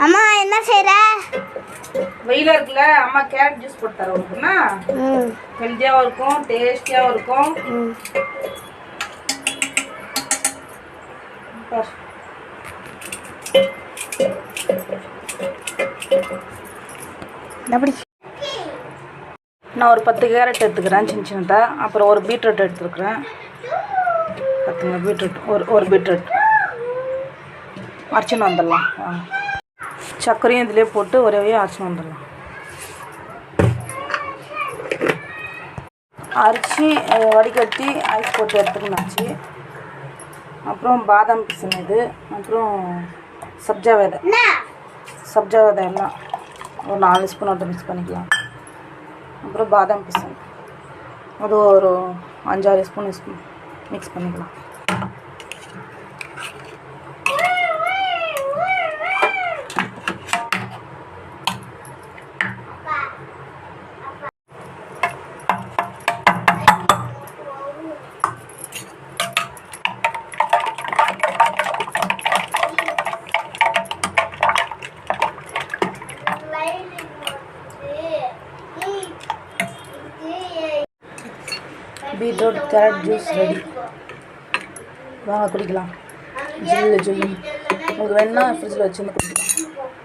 அம்மா என்ன செய்ற? வெயிலா இருக்குல்ல, அம்மா கேரட் ஜூஸ் போட்டு தரேன் உனக்குன்னா. ஹெல்த்தியாகவும் இருக்கும், டேஸ்டியாகவும் இருக்கும். நான் ஒரு 10 கேரட் எடுத்துக்கிறேன் சின்ன சின்னதாக. அப்புறம் ஒரு பீட்ரூட் எடுத்துக்கிறேன். பார்த்துங்க, பீட்ரூட் ஒரு பீட்ரூட் அரைச்சின்னு வந்துடலாம். சர்க்கரையும் இதிலே போட்டு ஒரே அரைச்சின்னு வந்துடலாம். அரைச்சி வடிகட்டி ஐஸ் போட்டு எடுத்துக்கணுச்சு. அப்புறம் பாதாம் பிசின் இது, அப்புறம் சப்ஜா விதை எல்லாம் ஒரு 4 ஸ்பூன் மட்டும் மிக்ஸ் பண்ணிக்கலாம். அப்புறம் பாதாம் பிசின் அது ஒரு 5-6 ஸ்பூன் மிக்ஸ் பண்ணிக்கலாம். Beetroot carrot juice ready. வாங்க குடிக்கலாம். ஜில்லு உங்களுக்கு வேணுன்னா ஃப்ரிட்ஜில் வச்சுருந்து குடிக்கலாம்.